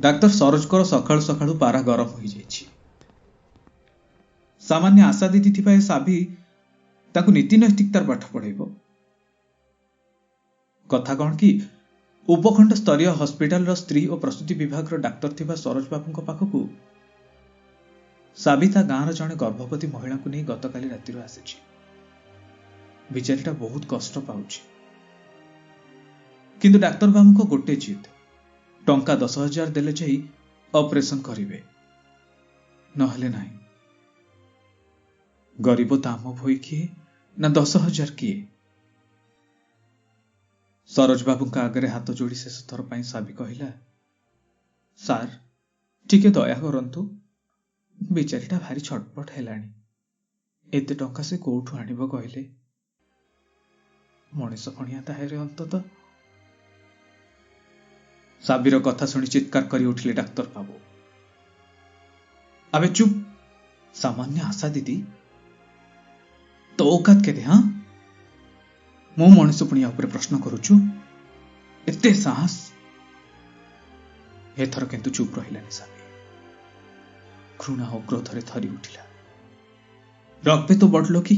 Doctor सरोजकर सकाळु सकाळु पारा गरम हो जाइछि। सामान्य आशा दीदी थिबा ए साबी ताकु नीति नैतिकतार पाठ पढ़ेबो। कथा कौन कि उपखंड स्तरीय हॉस्पिटल स्त्री और प्रसूति विभाग डाक्तर थिबा सरोज बाबू पाखकू साबिता गाँव जड़े गर्भवती महिला को नहीं गतकाली राति आसी। बिचारीटा बहुत कष्ट पाउछि, किंतु डाक्तर बाबू को गोटे जिद, टंका 10,000 देले जाई ऑपरेशन करिवे, नहले नहीं। गरीब दाम भई किए ना 10,000 किए। सरोज बाबू का आगे हाथ जोड़ी शेष थर पाई साबी कहला, सार टिके दया करंतु, बिचारीटा भारी छटपट हेलानी, एते टंका से कोठु आनिबो कहले। मनीष फणिया ताहेरे अंतत। साबीर कथा शुणी चित्कार करी उठिले डाक्तर बाबू। अबे चुप, सामान्य आशा दीदी तो औकात के दे। हाँ मो मनीष फणिया ऊपर प्रश्न करुचु, एते साहस। एथर किंतु चुप रहिलानी साबी। घृणा और क्रोधरे थरी उठिला। रखबे तो बढ़लो कि?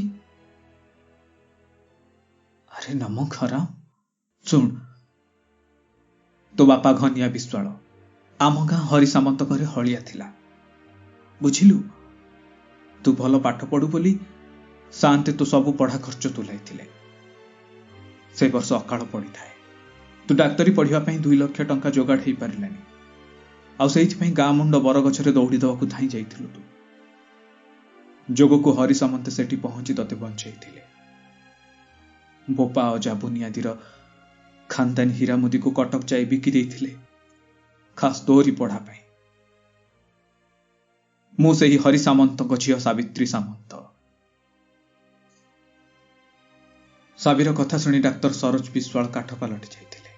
अरे नमो खराम, सुन तो बापा घनिया विश्वाल आम गाँ हरि सामंत घरे हलिया थिला, बुझिलु। तू भल पाठ पढ़ु बोली शांति तो सब पढ़ा खर्च तुलाई थिले। से वर्ष अकाल पड़ी थाए, तू डाक्तरी पढ़िया 2 लाख टंका जोगाड़ हो पारानी। आईथि गाँ मुंड बरगछरे दौड़ी देवाक धाई जाइथिलु। तू जोग को हरि सामंत सेठी पहुंची तते बंचई थिले। बोपा अजा बुनियादीर खानदानी हीरामुदी को कटक जाई बिकी देइथिले, खास तोरी पढ़ा पाई। मु सेही हरि सामंत झियो सावित्री सामंत। साबीर कथा शुणी डाक्तर सरोज विश्वाल काठ पलटि जाइथिले।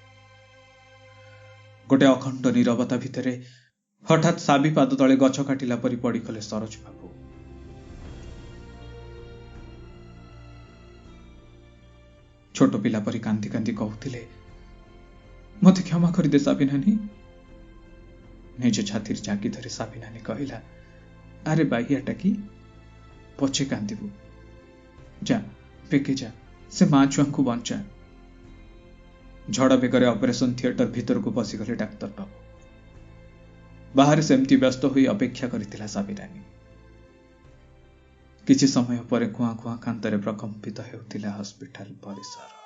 गोटे अखंड नीरवता भितरे हठात साबी पाद तले गछ काटिला परी पड़ीगले सरोज बाबू। छोट पिला परी कांदी कांदी कहूथिले, मते क्षमा कर दे साबी नानी। निज छाती जाकी धरी साबी नानी कहला, अरे बाइयाटा कि पछे कांदीबू, जा पेके जा, से मां छुआ को बंचा। झड़ बेगरे ऑपरेशन थिएटर भीतर को पशिगले डाक्तर बाबू। बाहर सेमती व्यस्त होई अपेक्षा करथिला साबी नानी। किछि समय पर कुआ कुआ कांतरे प्रकंपित हेउथिला हॉस्पिटल परिसर।